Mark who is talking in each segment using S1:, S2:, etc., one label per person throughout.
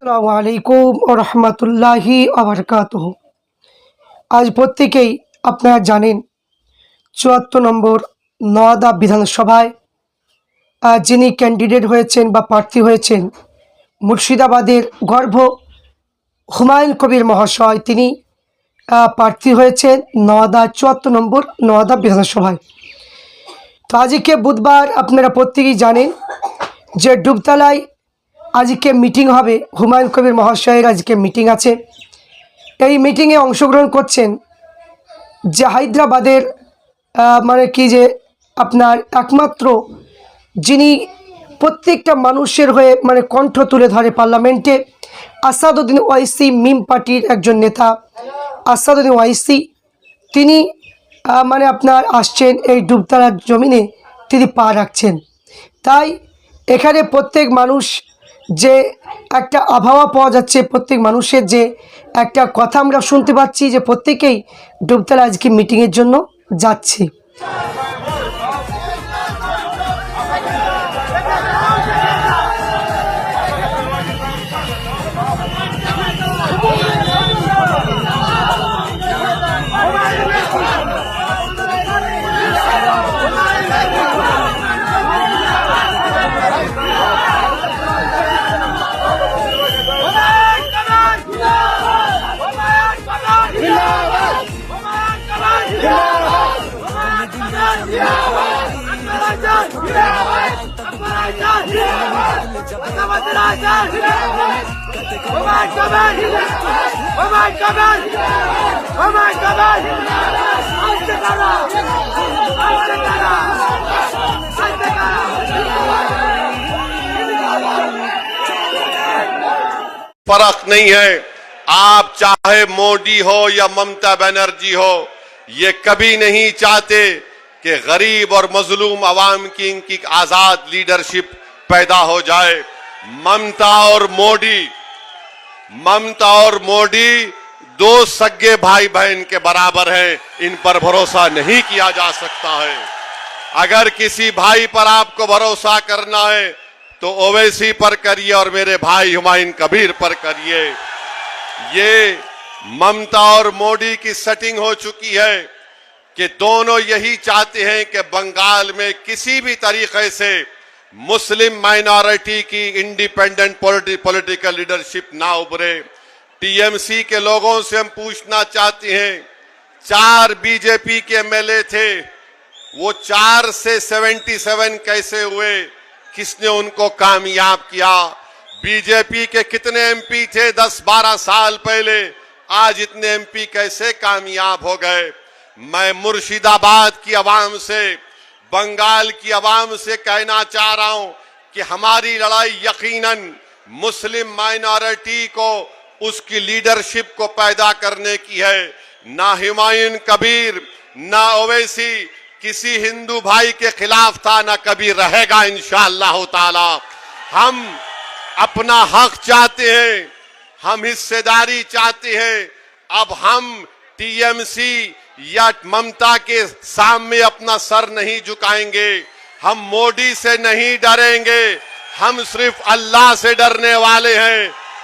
S1: আসসালামু আলাইকুম ও রহমতুল্লাহি আবরকাতুহু। আজ প্রত্যেকেই আপনারা জানেন ৭৪ নম্বর নওয়াদা বিধানসভায় যিনি ক্যান্ডিডেট হয়েছেন বা প্রার্থী হয়েছেন মুর্শিদাবাদের গর্ভ হুমায়ুন কবির মহাশয়, তিনি প্রার্থী হয়েছেন নওয়াদা ৭৪ নম্বর নওয়াদা বিধানসভায়। তো আজকে বুধবার, আপনারা প্রত্যেকেই জানেন যে ডুবতলায় আজকে মিটিং হবে। হুমায়ুন কবির মহাশয়ের আজকে মিটিং আছে। এই মিটিংয়ে অংশগ্রহণ করছেন যে হায়দ্রাবাদের মানে কি যে আপনার একমাত্র যিনি প্রত্যেকটা মানুষের হয়ে মানে কণ্ঠ তুলে ধরে পার্লামেন্টে, আসাদুদ্দিন ওয়াইসি, মিম পার্টির একজন নেতা আসাদুদ্দিন ওয়াইসি, তিনি মানে আপনার আসছেন এই ডুবতলার জমিনে, তিনি পা রাখছেন। তাই এখানে প্রত্যেক মানুষ যে একটা আবহাওয়া পাওয়া যাচ্ছে, প্রত্যেক মানুষের যে একটা কথা আমরা শুনতে পাচ্ছি যে প্রত্যেকেই ডুবতলা আজকে মিটিংয়ের জন্য যাচ্ছে।
S2: फर्क नहीं है। आप चाहे मोदी हो या ममता बनर्जी हो, ये कभी नहीं चाहते कि गरीब और मजलूम अवाम की इनकी आजाद लीडरशिप पैदा हो जाए। ममता और मोदी दो सगे भाई बहन के बराबर हैं। इन पर भरोसा नहीं किया जा सकता है। अगर किसी भाई पर आपको भरोसा करना है तो ओवैसी पर करिए और मेरे भाई हुमायूं कबीर पर करिए। ये ममता और मोदी की सेटिंग हो चुकी है कि दोनों यही चाहते हैं कि बंगाल में किसी भी तरीके से मुस्लिम माइनॉरिटी की इंडिपेंडेंट पॉलिटिकल लीडरशिप ना उभरे। टीएमसी के लोगों से हम पूछना चाहते हैं, 4 बीजेपी के एमएलए थे, वो 4 से 77 कैसे हुए? किसने उनको कामयाब किया? बीजेपी के कितने एमपी थे 10-12 साल पहले, आज इतने एमपी कैसे कामयाब हो गए? मैं मुर्शिदाबाद की आवाम से, बंगाल की आवाम से कहना चाह रहा हूं कि हमारी लड़ाई यकीनन मुस्लिम माइनॉरिटी को, उसकी लीडरशिप को पैदा करने की है। ना हुमायूं कबीर ना ओवैसी किसी हिंदू भाई के खिलाफ था, ना कभी रहेगा इंशाअल्लाह ताला। हम अपना हक चाहते हैं, हम हिस्सेदारी चाहते हैं। अब हम टीएमसी या ममता के सामने अपना सर नहीं झुकाएंगे। हम मोदी से नहीं डरेंगे, हम सिर्फ अल्लाह से डरने वाले हैं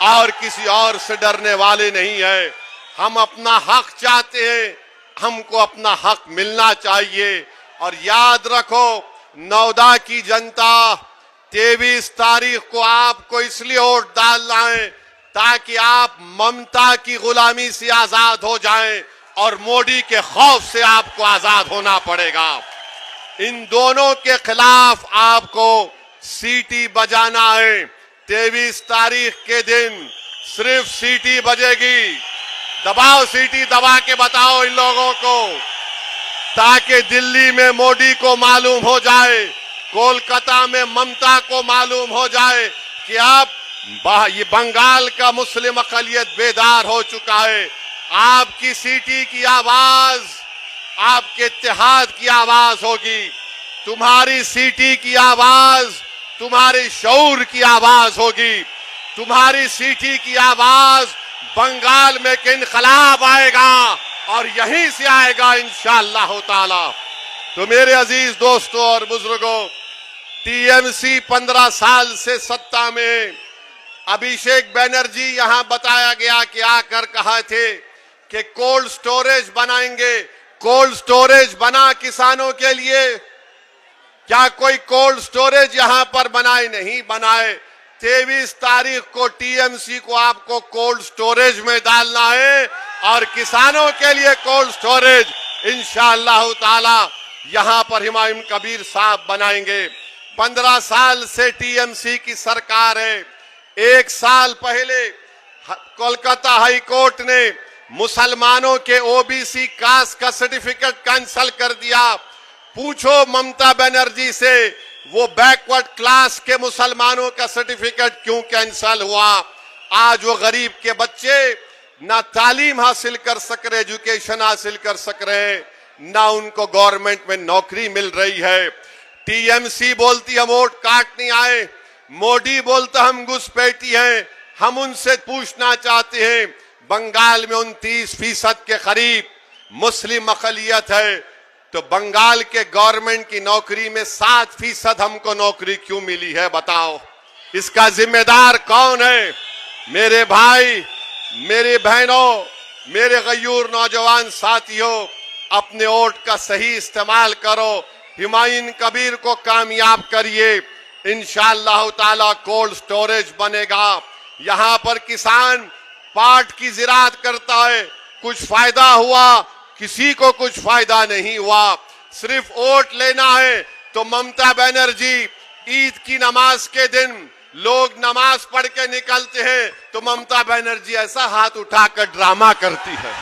S2: और किसी और से डरने वाले नहीं हैं। हम अपना हक चाहते हैं, हमको अपना हक मिलना चाहिए। और याद रखो, नौदा की जनता 23 तारीख को आपको इसलिए वोट डालना है ताकि आप ममता की गुलामी से आजाद हो जाएं और मोदी के खौफ से आपको आजाद होना पड़ेगा। इन दोनों के खिलाफ आपको सीटी बजाना है। 23 तारीख के दिन सिर्फ सीटी बजेगी। दबाओ, सीटी दबा के बताओ इन लोगों को, ताकि दिल्ली में मोदी को मालूम हो जाए, कोलकाता में ममता को मालूम हो जाए कि अब ये बंगाल का मुस्लिम अक़लियत बेदार हो चुका है। आपकी सीटी की आवाज आपके इत्तेहाद की आवाज होगी। तुम्हारी सीटी की आवाज तुम्हारे शऊर की आवाज होगी। तुम्हारी सीटी की आवाज बंगाल में एक इनकलाब आएगा और यहीं से आएगा इंशाअल्लाह ताला। तो मेरे अजीज दोस्तों और बुजुर्गों, टीएमसी 15 साल से सत्ता में, अभिषेक बैनर्जी यहां बताया गया कि आकर कहा थे कि कोल्ड स्टोरेज बनाएंगे। कोल्ड स्टोरेज बना किसानों के लिए? क्या कोई कोल्ड स्टोरेज यहां पर बनाए? नहीं बनाए। 23 तारीख को टीएमसी को आपको कोल्ड स्टोरेज में डालना है और किसानों के लिए कोल्ड स्टोरेज इंशाअल्लाह ताला यहां पर हुमायूं कबीर साहब बनाएंगे। 15 साल से टीएमसी की सरकार है। 1 साल पहले कोलकाता हाई कोर्ट ने मुसलमानों के ओबीसी कास्ट का सर्टिफिकेट कैंसिल कर दिया। पूछो ममता बनर्जी से वो बैकवर्ड क्लास के मुसलमानों का सर्टिफिकेट क्यों कैंसिल हुआ। आज वो गरीब के बच्चे ना तालीम हासिल कर सक रहे, एजुकेशन हासिल कर सक रहे, ना उनको गवर्नमेंट में नौकरी मिल रही है। टीएमसी बोलती हम वोट काटने आए, मोदी बोलता हम घुसपैठी हैं। हम उनसे पूछना चाहते हैं, बंगाल में 29% के करीब मुस्लिम अकलियत है, तो बंगाल के गवर्नमेंट की नौकरी में 7% हमको नौकरी क्यों मिली है? बताओ, इसका जिम्मेदार कौन है? मेरे भाई, मेरे बहनों, मेरे गयूर नौजवान साथियों, अपने वोट का सही इस्तेमाल करो, हुमायूं कबीर को कामयाब करिए। इंशाअल्लाह ताला कोल्ड स्टोरेज बनेगा। यहां पर किसान पाट की ज़िराअत करता है, कुछ फायदा हुआ? किसी को कुछ फायदा नहीं हुआ। सिर्फ वोट लेना है तो ममता बनर्जी ईद की नमाज के दिन लोग नमाज पढ़ के निकलते हैं तो ममता बनर्जी ऐसा हाथ उठाकर ड्रामा करती है।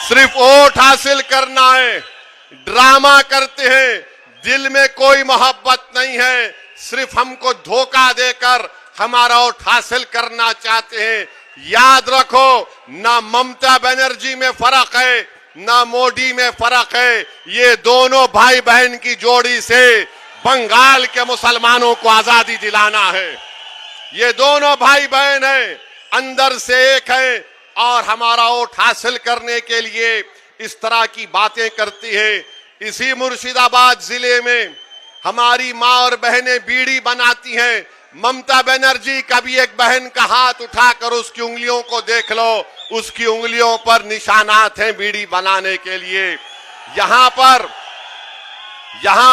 S2: सिर्फ वोट हासिल करना है, ड्रामा करते हैं, दिल में कोई मोहब्बत नहीं है, सिर्फ हमको धोखा देकर हमारा वोट हासिल करना चाहते हैं। याद रखो, ना ममता बनर्जी में फर्क है, ना मोदी में फर्क है। ये दोनों भाई बहन की जोड़ी से बंगाल के मुसलमानों को आजादी दिलाना है। ये दोनों भाई बहन हैं, अंदर से एक है और हमारा वोट हासिल करने के लिए इस तरह की बातें करती है। इसी मुर्शिदाबाद जिले में हमारी माँ और बहनें बीड़ी बनाती हैं। ममता बनर्जी का भी एक बहन का हाथ उठाकर उसकी उंगलियों को देख लो, उसकी उंगलियों पर निशानात हैं बीड़ी बनाने के लिए। यहां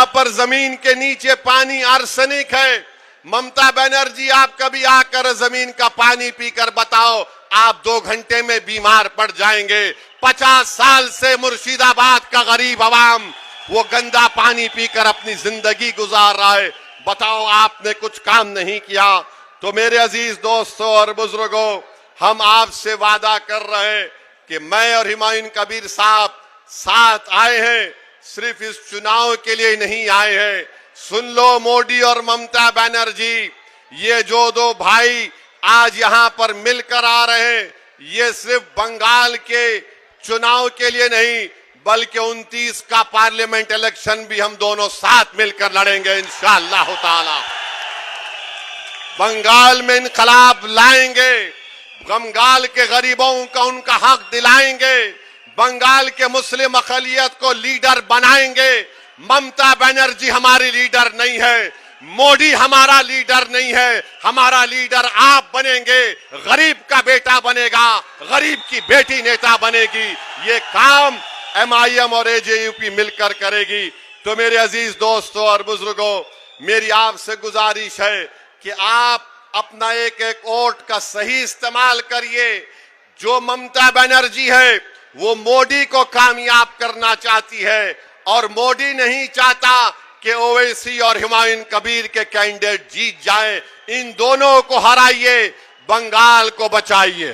S2: पर जमीन के नीचे पानी आर्सेनिक है। ममता बनर्जी, आप कभी आकर जमीन का पानी पीकर बताओ, आप 2 घंटे में बीमार पड़ जाएंगे। 50 साल से मुर्शिदाबाद का गरीब आवाम वो गंदा पानी पीकर अपनी जिंदगी गुजार रहा है। बताओ, आपने कुछ काम नहीं किया। तो मेरे अजीज दोस्तों और बुजुर्गों, हम आपसे वादा कर रहे हैं कि मैं और हुमायूं कबीर साहब साथ आए हैं, सिर्फ इस चुनाव के लिए नहीं आए हैं। सुन लो मोदी और ममता बनर्जी, ये जो 2 भाई आज यहां पर मिलकर आ रहे हैं, ये सिर्फ बंगाल के चुनाव के लिए नहीं, बल्कि 29 का पार्लियामेंट इलेक्शन भी हम दोनों साथ मिलकर लड़ेंगे इंशाअल्लाह ताला। बंगाल में इनकलाब लाएंगे, बंगाल के गरीबों का उनका हक दिलाएंगे, बंगाल के मुस्लिम अकलियत को लीडर बनाएंगे। ममता बनर्जी हमारी लीडर नहीं है, मोदी हमारा लीडर नहीं है, हमारा लीडर आप बनेंगे। गरीब का बेटा बनेगा, गरीब की बेटी नेता बनेगी। ये काम MIM और AJUP मिलकर करेगी। तो मेरे अजीज दोस्तों और बुजुर्गों, मेरी आपसे गुजारिश है कि आप अपना एक एक वोट का सही इस्तेमाल करिए। जो ममता बनर्जी है वो मोदी को कामयाब करना चाहती है और मोदी नहीं चाहता कि ओवैसी और हुमायूं कबीर के कैंडिडेट जीत जाएं। इन दोनों को हराइए, बंगाल को बचाइए।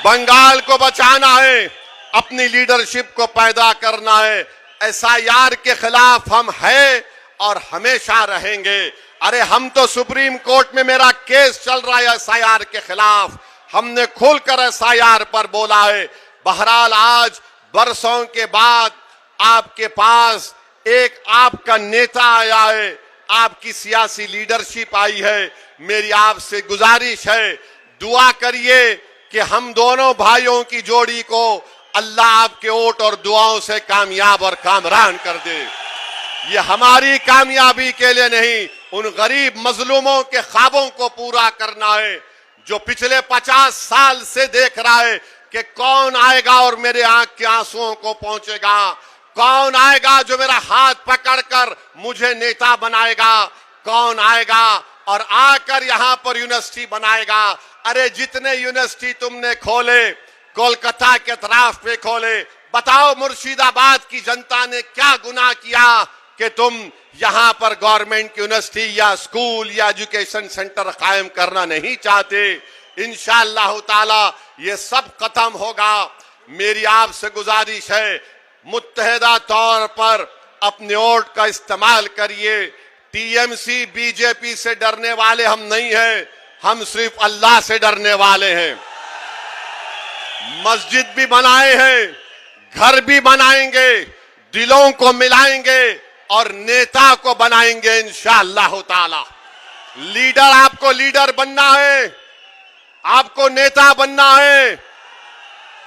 S2: बंगाल को बचाना है, अपनी लीडरशिप को पैदा करना है। SIR के खिलाफ हम हैं और हमेशा रहेंगे। अरे हम तो सुप्रीम कोर्ट में मेरा केस चल रहा है SIR के खिलाफ, हमने खुलकर SIR पर बोला है। बहरहाल आज बरसों के बाद आपके पास एक आपका नेता आया है, आपकी सियासी लीडरशिप आई है। मेरी आपसे गुजारिश है, दुआ करिए कि हम दोनों भाइयों की जोड़ी को अल्लाह आपके वोट और दुआओं से कामयाब और कामरान कर दे। ये हमारी कामयाबी के लिए नहीं, उन गरीब मजलूमों के ख्वाबों को पूरा करना है जो पिछले 50 साल से देख रहा है कि कौन आएगा और मेरे आंख के आंसुओं को पहुंचेगा, कौन आएगा जो मेरा हाथ पकड़कर मुझे नेता बनाएगा, कौन आएगा और आकर यहां पर यूनिवर्सिटी बनाएगा। अरे जितने यूनिवर्सिटी तुमने खोले, कोलकाता के तरफ पे खोले, बताओ मुर्शिदाबाद की जनता ने क्या गुनाह किया कि तुम यहां पर गवर्नमेंट यूनिवर्सिटी या स्कूल या एजुकेशन सेंटर कायम करना नहीं चाहते। इंशाअल्लाह ताला ये सब खत्म होगा। मेरी आपसे गुजारिश है, मुत्तहिदा तौर पर अपने वोट का इस्तेमाल करिए। टीएमसी बीजेपी से डरने वाले हम नहीं हैं, हम सिर्फ अल्लाह से डरने वाले हैं। मस्जिद भी बनाए हैं, घर भी बनाएंगे, दिलों को मिलाएंगे और नेता को बनाएंगे इंशाअल्लाह ताला। लीडर, आपको लीडर बनना है, आपको नेता बनना है,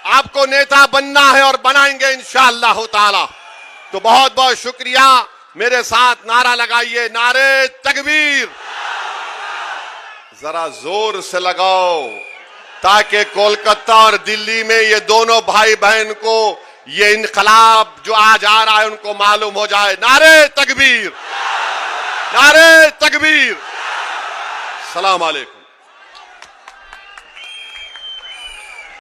S2: आपको नेता बनना है और बनाएंगे इंशाअल्लाह ताला। तो बहुत बहुत शुक्रिया। मेरे साथ नारा लगाइए, नारे तकबीर। जरा जोर से लगाओ ताकि कोलकाता और दिल्ली में ये दोनों भाई बहन को ये इनकलाब जो आज आ रहा है उनको मालूम हो जाए। नारे तकबीर, नारे तकबीर। सलाम अलैकुम।